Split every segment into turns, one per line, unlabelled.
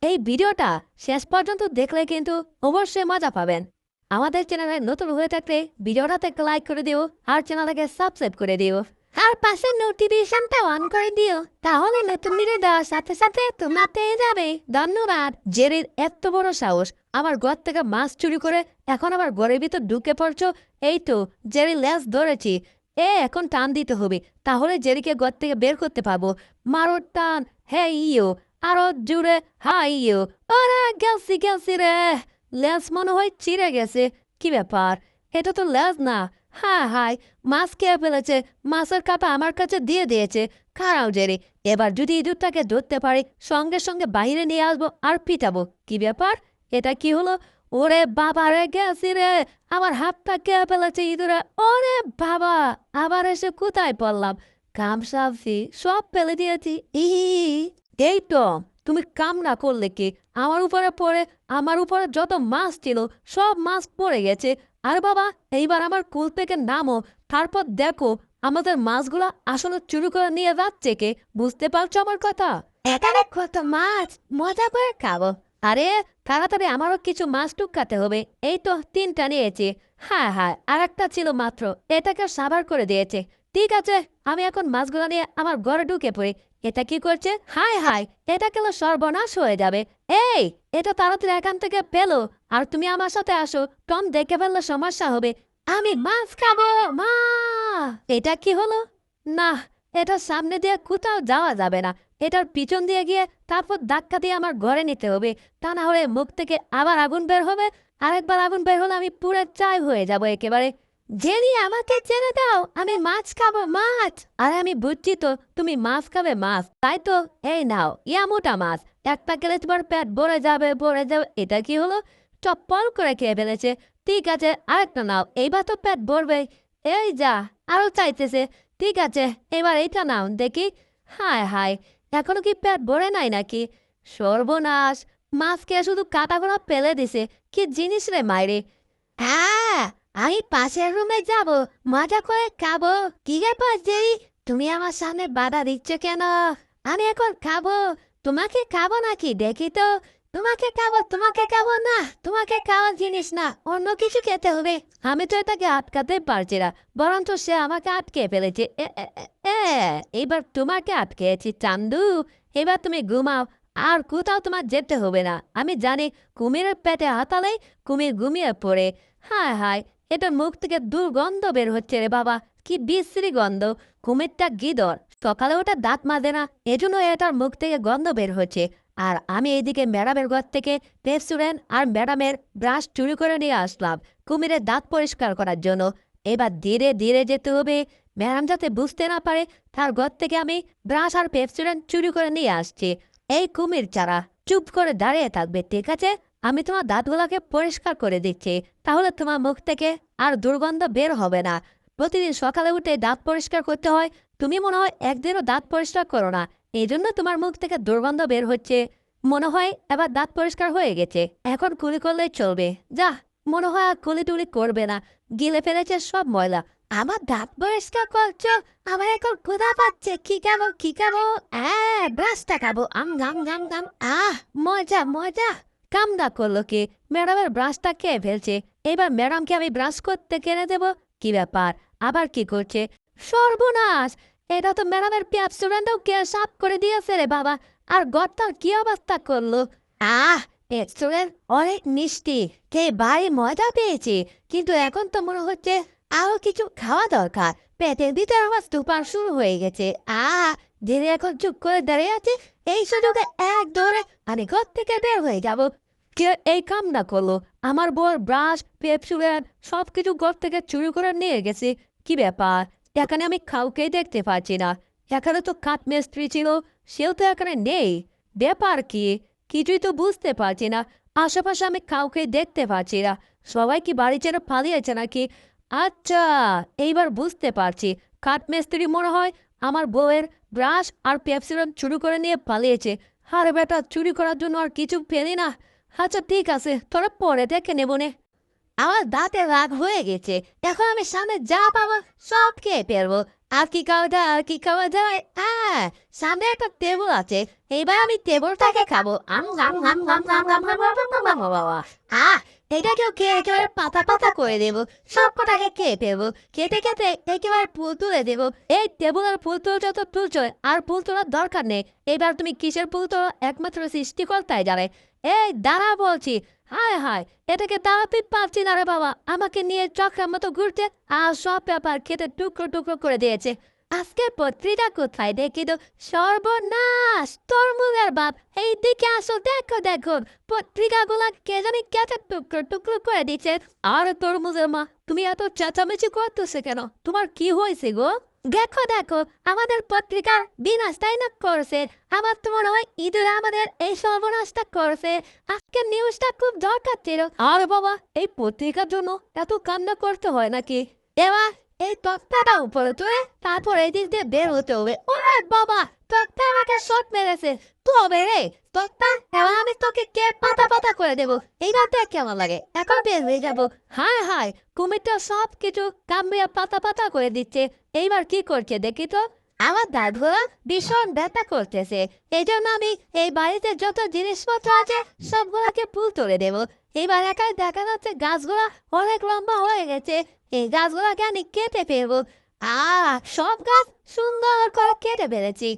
এই ভিডিওটা শেষ পর্যন্ত দেখলে কিন্তু অবশ্যই মজা পাবেন। আমাদের চ্যানেলে নতুন হয়ে থাকলে ভিডিওটাতে একটা লাইক করে দিও আর চ্যানেলটাকে সাবস্ক্রাইব করে দিও আর পাশে নোটিফিকেশনটা অন করে দিও, তাহলে নতুন ভিডিও দেওয়ার সাথে সাথে তোমরা পেয়ে যাবে। ধন্যবাদ। জেরির এত বড় সাহস আমার ঘর থেকে মাছ চুরি করে এখন আবার ঘরের ভিতর ঢুকে পড়ছো। এই তো জেরি লেজ ধরেছি, এখন টান দিতে হবে, তাহলে জেরিকে ঘর থেকে বের করতে পারবো। মারো টান, হে ইয়ো, আরো জুড়ে, হাই ইয়ো। ওরা গেলছি গেলছি রে। লেজ মনে হয় চিড়ে গেছে। কি ব্যাপার, এটা তো লেজ না। হ্যাঁ হাই, মাছ খেয়ে ফেলেছে। মাছের কাটা আমার কাছে দিয়ে দিয়েছে। খারাও জেরি, এবার যদি ইঁদুরটাকে ধরতে পারি সঙ্গে সঙ্গে বাইরে নিয়ে আসবো আর পিটাবো। কি ব্যাপার, এটা কি হলো? ওরে বাবা রে, গেছি রে। আমার হাতটা খেয়ে ফেলেছে ইঁদুরে। ওরে বাবা, আবার এসে কোথায় পড়লাম? কাম সাফি সব ফেলে দিয়েছি। এই তো, তুমি কাম না করলে কি? আমার উপরে পড়ে, আমার উপরে যত মাছ ছিল সব মাছ পড়ে গেছে। আর বাবা, এইবার আমার কুল থেকে নামো, তারপর দেখো আমাদের মাছগুলা আসলে চুরি করে নিয়ে যাচ্ছে কে। বুঝতে পারছো আমার কথা? এখানে কত মাছ, মজা করে খাবো। আরে তাড়াতাড়ি আমারও কিছু মাছ টুকাতে হবে। এই তো 3টা নিয়েছি। হ্যাঁ হ্যাঁ, আর একটা ছিল মাত্র, এটাকে সাবার করে দিয়েছে। ঠিক আছে, আমি এখন মাছগুলো নিয়ে আমার ঘরে ঢুকে পড়ি। এটা কি করছে? হাই হাই, এটা কেন সর্বনাশ হয়ে যাবে। এই, এটা তাড়াতাড়ি এখান থেকে পেলো। আর তুমি আমার সাথে আসো, টম দেখে ফেললে সমস্যা হবে। আমি মাছ খাবো, মা। এটা কি হলো? না, এটা সামনে দিয়ে কোথাও যাওয়া যাবে না। এটার পিছন দিয়ে গিয়ে তারপর ধাক্কা দিয়ে আমার ঘরে নিতে হবে। তা না হলে মুখ থেকে আবার আগুন বের হবে। আরেকবার আগুন বের হলে আমি পুরো চাই হয়ে যাব একেবারে। জেনি, আমাকে ছেড়ে দাও, আমি মাছ খাবো, মাছ। আরে আমি বুঝছি তো তুমি মাছ খাবে, মাছ তাই তো। এই নাও, ইয়া মোটা মাছ। একটা খেলে তোমার পেট ভরে যাবে, ভরে যাবে। এটা কি হলো? চপ্পল করে খেয়ে ফেলেছে। ঠিক আছে, আরেকটা নাও, এইবার তো পেট ভরবে। এই যা, আরো চাইতেছে। ঠিক আছে, এবার এইটা নাও দেখি। হায় হায়, এখনো কি পেট ভরে নাই নাকি? সর্বনাশ, মাছ খেয়ে শুধু কাটাগোনা ফেলে দিছে। কি জিনিস রে মাইরে। হ্যাঁ, আমি পাশের রুমে যাব, মজা করে খাবো। কি ব্যাপার জেরি, তুমি আমার সামনে বাধা দিচ্ছ কেন? আমি এখন খাবো। তোমাকে খাবো নাকি দেখি তো? তোমাকে খাবো, তোমাকে খাবো না। তোমাকে খাওয়ার জিনিস না, অন্য কিছু খেতে হবে। আমি তো এটাকে আটকাতে পারছি না, বরঞ্চ সে আমাকে আটকে ফেলেছে। এবার তোমাকে আটকেছি চান্দু। এবার তুমি ঘুমাও, আর কোথাও তোমার যেতে হবে না। আমি জানি কুমিরের পেটে হাতালেই কুমির ঘুমিয়ে পড়ে। হায় হায়, এটার মুখ থেকে দুর্গন্ধ বের হচ্ছে রে বাবা। কি বিশ্রী গন্ধ। কুমিরটা গিদর, সকালে ওটা দাঁত মাজে না, এজন্য এটার মুখ থেকে গন্ধ বের হচ্ছে। আর আমি এইদিকে ম্যাডামের ঘর থেকে পেপসুডেন্ট আর ম্যাডামের ব্রাশ চুরি করে নিয়ে আসলাম কুমিরের দাঁত পরিষ্কার করার জন্য। এবার ধীরে ধীরে যেতে হবে, ম্যাডাম যাতে বুঝতে না পারে তার ঘর থেকে আমি ব্রাশ আর পেপসুডেন্ট চুরি করে নিয়ে আসছি। এই কুমির চারা, চুপ করে দাঁড়িয়ে থাকবে, ঠিক আছে? আমি তোমার দাঁতগুলোকে পরিষ্কার করে দিচ্ছি, তাহলে তোমার মুখ থেকে আর দুর্গন্ধ বের হবে না। প্রতিদিন সকালে উঠে দাঁত পরিষ্কার করতে হয়, তুমি মনে হয় একদিনও দাঁত পরিষ্কার করো না, এই জন্য তোমার মুখ থেকে দুর্গন্ধ বের হচ্ছে। মনে হয় এবার দাঁত পরিষ্কার হয়ে গেছে, এখন কুলি করলেই চলবে। যা, মনে হয় আর কুলি টুলি করবে না, গিলে ফেলেছে সব ময়লা। আমার দাঁত পরিষ্কার করছো? আমার এখন ক্ষুধা পাচ্ছে, কি খাবো কি খাবো? ব্রাশটা খাবো, আম গাম গাম গাম। মজা মজা। কামদা করলো কি, ম্যাডামের ব্রাশটা খেয়ে ফেলছে। এবার ম্যাডামকে আমি ব্রাশ করতে কেনে দেব। কি ব্যাপার, আবার কি করছে? সর্বনাশ, এটা তো ম্যাডামের পেপসুডেন্টও কে সাফ করে দিয়েছে রে বাবা। আর গড়টার কি অবস্থা করলো। পেপসুডেন্ট অনেক মিষ্টি, কে ভারী মজা পেয়েছি। কিন্তু এখন তো মনে হচ্ছে আরো কিছু খাওয়া দরকার। পেটের ভিতরে আমার তুফান শুরু হয়ে গেছে। ধীরে এখন চুপ করে দাঁড়িয়ে আছে। এই সুযোগে এক দৌড়ে আমি ঘর থেকে বের হয়ে যাব। কে এই কামনা করলো? আমার বউর ব্রাশ, পেপসুডেন্ট সবকিছু ঘর থেকে চুরি করে নিয়ে গেছে। কি ব্যাপার, এখানে আমি কাউকেই দেখতে পাচ্ছি না। এখানে তো কাঠ মিস্ত্রি ছিল, সেও তো এখানে নেই। ব্যাপার কি, কিছুই তো বুঝতে পারছি না। আশেপাশে আমি কাউকে দেখতে পাচ্ছি না। সবাই কি বাড়ি ছেড়ে পালিয়েছে নাকি? আচ্ছা, এইবার বুঝতে পারছি। কাঠ মিস্ত্রি মনে হয় আমার বউয়ের ব্রাশ আর পেপসিডেন্ট চুরি করে নিয়ে পালিয়েছে। আরে বেটা, চুরি করার জন্য আর কিছু পেলি না। আচ্ছা ঠিক আছে, তোরা পরে দেখে নেব নে। আমার দাঁতে রাগ হয়ে গেছে, এখন আমি সামনে যা পাবো সব খেয়ে ফেলবো। আর কি খাওয়া যায় আর কি খাওয়া যায় সামনে একটা টেবিল আছে এবার আমি টেবিলটাকে খাবো আম গাম গাম গাম গাম গাম গাম গাম গাম গাম বাবা এটাকেও খেয়ে একেবারে পাতা পাতা করে দেবো সব কটাকে খেয়ে ফেলবো খেতে খেতে একেবারে ফুল তুলে দেবো এই টেবিলের ফুল তুলছো তো তুলছো আর ফুল তোলার দরকার নেই এবার তুমি কিসের ফুল তোলো একমাত্র সৃষ্টিকর্তাই জানে এই দাঁড়া বলছি হায় হায় এটাকে দাঁড়াতে পারছি না রে বাবা আমাকে নিয়ে চক্রের মতো ঘুরতে আর সব ব্যাপার খেতে টুকরো টুকরো করে দিয়েছে আজকে পত্রিকা কোথায় দেখি তো সর্বনাশ তরমুজের বাপ এই দিকে আসো দেখো দেখো পত্রিকাগুলা কে জানি কেটে টুকরো টুকরো করে দিচ্ছে আর তরমুজের মা তুমি এত চেঁচামেচি করতেছে কেন তোমার কি হয়েছে গো দেখো দেখো আমাদের পত্রিকার বিনাশটাই না করছে আমার তো মনে হয় ঈদের আমাদের এই সর্বনাশটা করছে আজকে নিউজটা খুব দরকার ছিল আর বাবা এই পত্রিকার জন্য এত কান্না করতে হয় নাকি এবার এই তক্তাটা উপরে তুলে তারপর এই দিক দিয়ে বের হতে হবে ওরে বাবা তক্তা আমাকে শট মেরেছে তবে রে তক্তা এবার আমি তোকে কে পাতা পাতা করে দেবো এইবার দেখ কেমন লাগে এখন বের হয়ে যাবো হায় হায় কুমিরটা সব কিছু কামড়িয়ে পাতা পাতা করে দিচ্ছে এইবার কি করছে দেখি তো আমার দাদুরা ভীষণ ব্যথা করতেছে এই জন্য আমি এই বাড়িতে যত জিনিসপত্র আছে সবগুলাকে ফুল তুলে দেবো এইবার একাই দেখা যাচ্ছে গাছগুলা অনেক লম্বা হয়ে গেছে এই গাছগুলাকে আমি কেটে ফেলবো সব গাছ সুন্দর করে কেটে ফেলেছি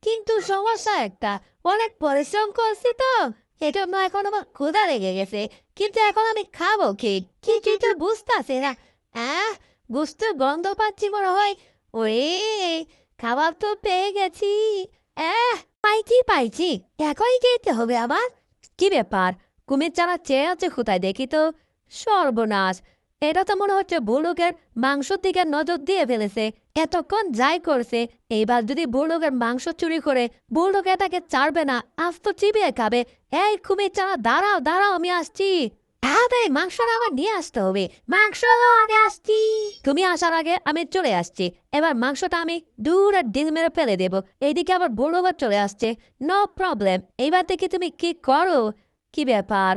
কিন্তু সমস্যা একটা অনেক পরিশ্রম করছি তো এজন্য এখন আমার ক্ষুধা লেগে গেছে কিন্তু এখন আমি খাবো কি কিছু বুঝতেছি না বুঝতে গন্ধ পাচ্ছি মনে হয় ওরে খাবার তো পেয়ে গেছি পাইছি এখনই যেতে হবে আবার কি ব্যাপার কুমির চারা চেয়ে আছে কোথায় দেখি তো সর্বনাশ এটা তো মনে হচ্ছে বুলুকের মাংসর দিকে নজর দিয়ে ফেলেছে এতক্ষণ যাই করছে এইবার যদি বুলুকের মাংস চুরি করে বুলুক এটাকে ছাড়বে না আজ তো চিবিয়ে খাবে এই কুমির চারা দাঁড়াও দাঁড়াও আমি আসছি মাংসটা আমার নিয়ে আসতে হবে মাংস আগে আসছি তুমি আসার আগে আমি চলে আসছি এবার মাংসটা আমি দূরে ডিল মেরে ফেলে দেবো এইদিকে আবার বুলুক চলে আসছে নো প্রবলেম এইবার দেখি তুমি কি করো কি ব্যাপার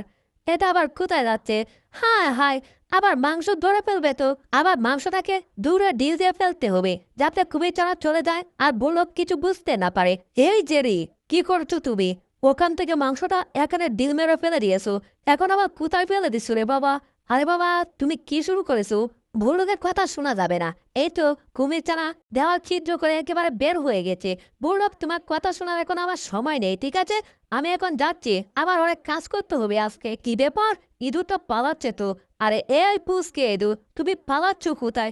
এটা আবার কোথায় যাচ্ছে হায় হায় আবার মাংস ধরে ফেলবে তো আবার মাংসটাকে দূরে ডিল দিয়ে ফেলতে হবে যাতে কুমির চারা চলে যায় আর বুলক কিছু বুঝতে না পারে এই জেরি কি করছো তুমি ওখান থেকে মাংসটা এখানে ডিল মেরে ফেলে দিয়েছো এখন আবার কোথায় ফেলে দিছো রে বাবা আরে বাবা তুমি কি শুরু করেছো বুলকের কথা শোনা যাবে না এই তো কুমির চারা দেওয়াল ছিদ্র করে একেবারে বের হয়ে গেছে বুলক তোমার কথা শোনার এখন আমার সময় নেই ঠিক আছে আমি এখন যাচ্ছি আবার অনেক কাজ করতে হবে আজকে কি ব্যাপার ইঁদুরটা পালাচ্ছে তো আরে এই পুষকে ইঁদুর তুমি পালাচ্ছ কোথায়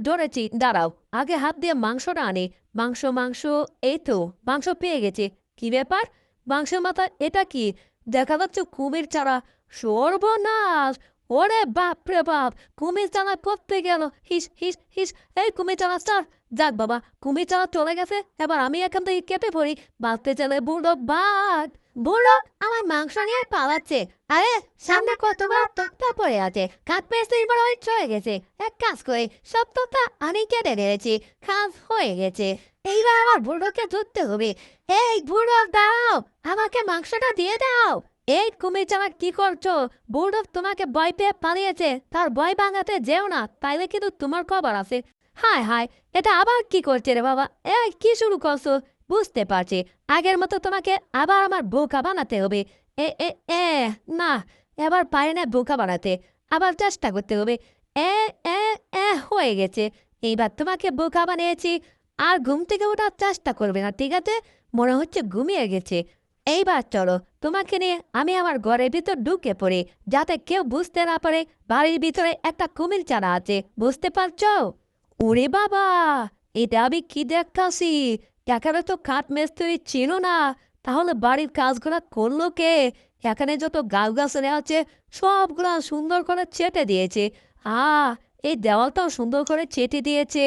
ধরেছি দাঁড়াও আগে হাত দিয়ে মাংসটা আনি মাংস মাংস এই তো মাংস পেয়ে গেছে কি ব্যাপার মাংসের মাথা এটা কি দেখা যাচ্ছে কুমির চারা সর্বনাশ ওরে বাপ রে বাপ কুমির চারা করতে গেল হিস হিস হিস এই কুমির চারা স্যার যাক বাবা কুমির চারা চলে গেছে এবার আমি এখান থেকে কেটে পড়ি বাঁচতে চলে বুড়ো বাঘ বুড়ো আমার মাংস নিয়ে পালাচ্ছে আরে সামনে কতবার তক্তা পড়ে আছে কাঠ পেয়েছে এবার হয়ে চলে গেছে এক কাজ করে সব তক্তা আমি কেটে দিয়েছি কাজ হয়ে গেছে এইবার আমার বুড়োকে ধরতে হবে এই বুড়ো দাও আমাকে মাংসটা দিয়ে দাও এই কুমির চারা কি করছো বুড়ো তোমাকে ভয় পেয়ে পালিয়েছে তার ভয় ভাঙাতে যেও না তাইলে কিন্তু তোমার খবর আছে হায় হায় এটা আবার কি করছে রে বাবা এই কি শুরু করছো বুঝতে পারছি আগের মতো তোমাকে আবার আমার বোকা বানাতে হবে এ এ এ না এবার পারে না বোকা বানাতে আবার চেষ্টা করতে হবে এ এ এ হয়ে গেছে এইবার তোমাকে বোকা বানিয়েছি আর ঘুম থেকে ওঠার চেষ্টা করবে না ঠিক আছে মনে হচ্ছে ঘুমিয়ে গেছে এইবার চলো তোমাকে নিয়ে আমি আমার ঘরের ভিতর ঢুকে পড়ি যাতে কেউ বুঝতে না পারে বাড়ির ভিতরে একটা কুমির চারা আছে বুঝতে পারছো ওরে বাবা এটা আমি কি দেখতাছি এখানে তো কাঠ মিস্ত্রি ছিল না তাহলে বাড়ির কাজগুলা করলো কে এখানে যত গাছ গাছালি আছে সবগুলা সুন্দর করে চেটে দিয়েছে এই দেওয়ালটাও সুন্দর করে চেটে দিয়েছে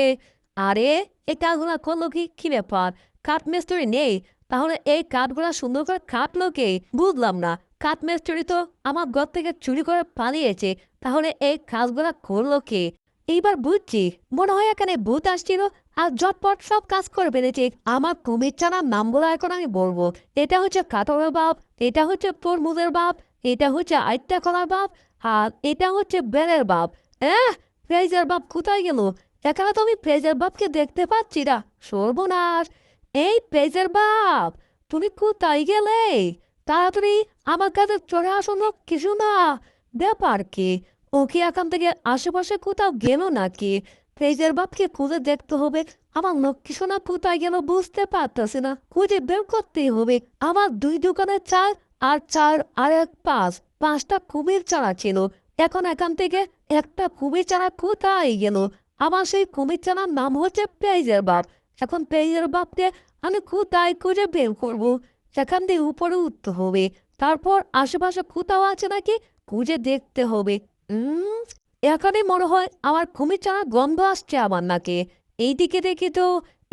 আরে এই কাজগুলা করলো কি ব্যাপার কাঠ মিস্ত্রি নেই তাহলে এই কাঠগুলা সুন্দর করে কাটলো কে বুঝলাম না কাঠ মিস্ত্রি তো আমার ঘর থেকে চুরি করে পালিয়েছে তাহলে এই কাজগুলা করলো কে এইবার বুঝছি মনে হয় এখানে ভূত আসছিল আর ঝটপট সব কাজ করে ফেলেছে আমার কুমির চানার নামগুলো এখন আমি বলবো এটা হচ্ছে কাতরের বাপ এটা হচ্ছে তরমুজের বাপ এটা হচ্ছে আইটা কলার বাপ আর এটা হচ্ছে বেলের বাপ ফ্রেজের বাপ কোথায় গেল এখানে তো আমি পেজের বাপকে দেখতে পাচ্ছি না। সর্বনাশ! এই পেজের বাপ, তুমি কোথায় গেলে? তাড়াতাড়ি আমার কাছে চলে আসো না, কিছু না। ব্যাপার কি? ও কি এখান থেকে আশেপাশে কোথাও গেল নাকি? পেজের বাপকে খুঁজে দেখতে হবে। আমার লক্ষ্মী সোনা কোথায় গেল বুঝতে পারতেছি না, খুঁজে বের করতেই হবে। আমার 2 দোকানের চাল, আর চার আর এক পাঁচ, 5টা কুমির চারা ছিল। এখন এখান থেকে একটা কুমির চারা কোথায় গেল? আমার সেই কুমির চারার নাম হচ্ছে পেজের বাপ। এখন পেজের বাপকে আমি কোথায় খুঁজে বের করবো? সেখান দিয়ে উপরে উঠতে হবে, তারপর আশেপাশে কোথাও আছে নাকি খুঁজে দেখতে হবে। উম এখানে মনে হয় আমার কুমির চারা গন্ধ আসছে আমার নাকে। এইদিকে দেখি তো,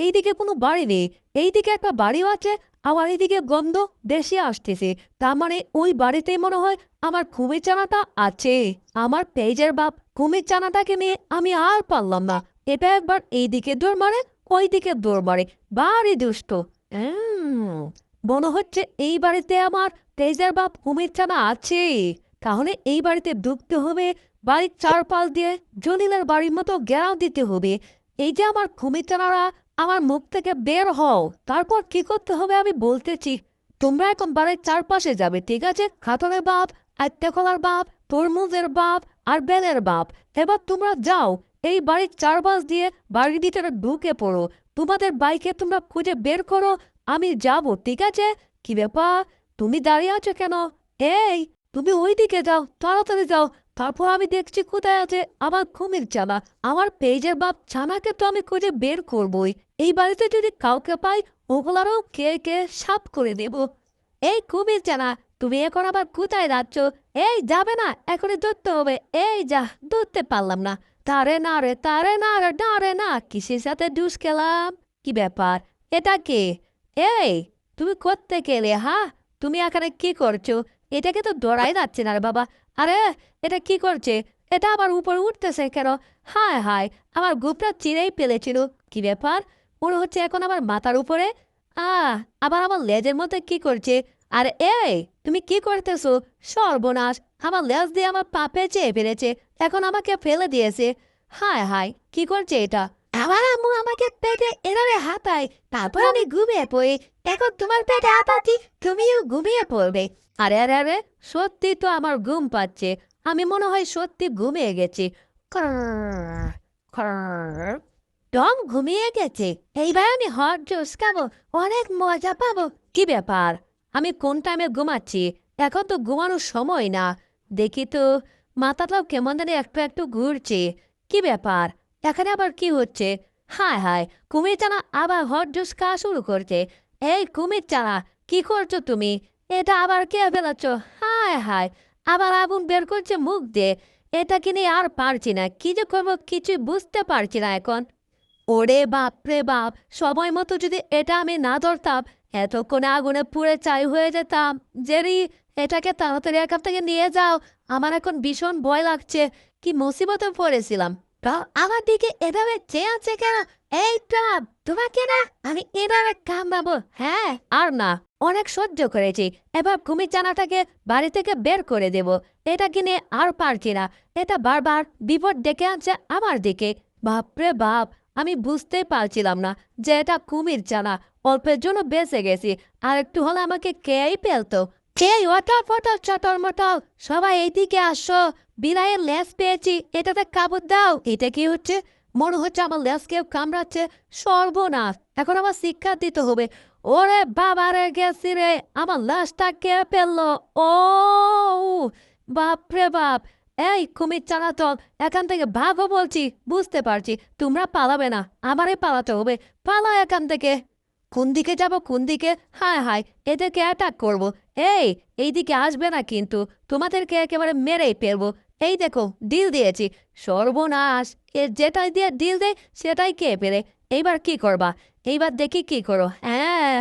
এইদিকে কোনো বাড়ি নেই। এইদিকে একটা বাড়িও আছে, আবার এইদিকে গন্ধ বেশি আসতেছে। তার মানে ওই বাড়িতেই মনে হয় আমার কুমির চানাটা আছে। আমার পেজের বাপ কুমির চানাটাকে নিয়ে আমি আর পারলাম না। এটা একবার এইদিকে দৌড় মারে, ওইদিকে দৌড় মারে, বাড়ি দুষ্ট। মনে হচ্ছে এই বাড়িতে আমার পেজের বাপ কুমির চানা আছে। তাহলে এই বাড়িতে ঢুকতে হবে, বাড়ির চারপাশ দিয়ে জলিলের বাড়ির মতো ঘেরাও দিতে হবে। এই যে আমার কুমির চানারা, আমার মুখ থেকে বের হও। তারপর কি করতে হবে আমি বলতেছি। তোমরা এখন বাড়ির চারপাশে যাবে, ঠিক আছে? খাতনের বাপ, আত্যাকলার বাপ, তরমুজের বাপ, আর বেলের বাপ। এবার তোমরা যাও, এই বাড়ির চারপাশ দিয়ে বাড়ির ভিতরে ঢুকে পড়ো। তোমাদের বাইকে তোমরা খুঁজে বের করো, আমি যাব, ঠিক আছে? কি ব্যাপার, তুমি দাঁড়িয়ে আছো কেন? এই, তুমি ওই দিকে যাও, তাড়াতাড়ি যাও। তারপর আমি দেখছি কোথায় আছে আমার কুমির চানা। আমার পেজের বাপ ছানাকে তো আমি খুঁজে বের করবই। এই বাড়িতে যদি কাউকে পাই, ওগুলারও কে কে সাফ করে দেব। এই কুমির চানা, তুমি এখন আবার কোথায় যাচ্ছ? এই যাবে না, এখনই ধরতে হবে। এই যা, ধরতে পারলাম না। তারে না রে, তারে না রে, না রে না, কিসের সাথে ডুস খেলাম? কি ব্যাপার, এটা কে? এই, তুমি করতে গেলে? হ্যাঁ, তুমি এখানে কি করছো? এটাকে তো ধরাই যাচ্ছে না রে বাবা। আরে, এটা কি করছে? এটা আবার উপরে উঠতেছে কেন? হায় হায়, আমার গুপটা চিরেই ফেলেছিল। কি ব্যাপার, মনে হচ্ছে এখন আমার মাথার উপরে। আবার আমার লেজের মধ্যে কি করছে? আর এই, তুমি কি করতেছো? সর্বনাশ, আমার লেজ দিয়ে আমার পা পেঁচে ফেলেছে, এখন আমাকে ফেলে দিয়েছে। হায় হায়, কি করছে এটা? আমার আম্মু আমাকে পেটে এভাবে হাতায়, তারপর আমি ঘুমিয়ে পড়ি। এখন তোমার পেটে হাতাচ্ছি, তুমিও ঘুমিয়ে পড়বে। আরে আরে আরে, সত্যি তো আমার ঘুম পাচ্ছে। আমি মনে হয় সত্যি ঘুমিয়ে গেছি। খরর, খরর। টম ঘুমিয়ে গেছে। এইবার আমি হট জুস খাবো, অনেক মজা পাবো। কি ব্যাপার, আমি কোন টাইমে ঘুমাচ্ছি? এখন তো ঘুমানোর সময় না। দেখি তো, মাথাটাও কেমন জানি একটু একটু ঘুরছে। কি ব্যাপার, এখানে আবার কি হচ্ছে? হায় হায়, কুমির চানা আবার হট জুস খাওয়া শুরু করছে। এই কুমির চানা, কি করছো তুমি? এটা আবার কে ফেলাচ্ছ? হায় হায়, আবার আগুন বের করছে মুখ দিয়ে। এটা কিনে আর পারছি না, কি যে করবো কিছুই বুঝতে পারছি না এখন। ওরে বাপ রে বাপ, সময় মতো যদি এটা আমি না ধরতাম, এতক্ষণে আগুনে পুড়ে ছাই হয়ে যেতাম। জেরি, এটাকে তাড়াতাড়ি এখান থেকে নিয়ে যাও। আমার এখন ভীষণ ভয় লাগছে। কি মুসিবতে পড়েছিলাম। তা আমার দিকে এভাবে চেয়ে আছে কেন? এই ট্রাম, তোমাকে না আমি এভাবে কামড়াবো। হ্যাঁ, আর না, অনেক সহ্য করেছি। এবার কুমির চানাটাকে বাড়ি থেকে বের করে দেব। এটা কিনে আর পারছি না। এটা বারবার বিপদ ডেকে আনছে আমার দিকে। বাপরে বাপ, আমি বুঝতেই পারছিলাম না যে এটা কুমির চানা। অল্পের জন্য বেঁচে গেছি, আর একটু হলে আমাকে খেয়েই ফেলতো। এই ওটাল ফটাল চটল মটল, সবাই এইদিকে আসো। বিড়াইয়ের লেজ পেয়েছি, এটাতে কাপড় দাও। এটা কি হচ্ছে? মনে হচ্ছে আমার লেজ কেউ কামড়াচ্ছে। সর্বনাশ, এখন আমার শিক্ষা দিতে হবে। ওরে বাবারে, গেছি রে, আমার লাশটা কে ফেললো? ও বাপরে বাপ! এই কুমির চানাচল, এখান থেকে ভাগো বলছি। বুঝতে পারছি তোমরা পালাবে না, আমারই পালাতে হবে। পালা এখান থেকে। কোন দিকে যাব, কোন দিকে? হায় হায়, এদেরকে অ্যাটাক করবো। এই, এইদিকে আসবে না কিন্তু, তোমাদেরকে একেবারে মেরেই ফেলবো। এই দেখো, ডিল দিয়েছি। সর্বনাশ, এ যেটাই দিয়ে ডিল দেয় সেটাই কে পেরে। এইবার কি করবা? এইবার দেখি কি করো। হ্যাঁ,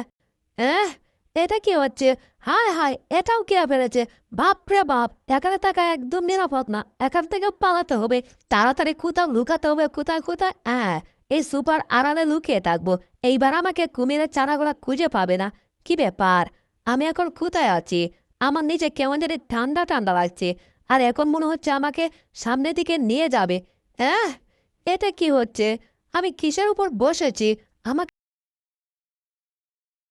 হ্যাঁ, এটা কি হচ্ছে? হায় হায়, এটাও কে ফেলেছে? বাপরে বাপ, এখানে থাকা একদম নিরাপদ না। এখান থেকে পালাতে হবে। তাড়াতাড়ি কোথাও লুকাতে হবে। কোথায় কোথায়? হ্যাঁ, এই সুপার আড়ালে লুকিয়ে থাকবো। এইবার আমাকে কুমিরের চারাগুলা খুঁজে পাবে না। কি ব্যাপার, আমি এখন কোথায় আছি? আমার নিচে কেমন জানি ঠান্ডা ঠান্ডা লাগছে। আর এখন মনে হচ্ছে আমাকে সামনের দিকে নিয়ে যাবে। হ্যাঁ, এটা কি হচ্ছে? আমি কিসের উপর বসেছি? আমাকে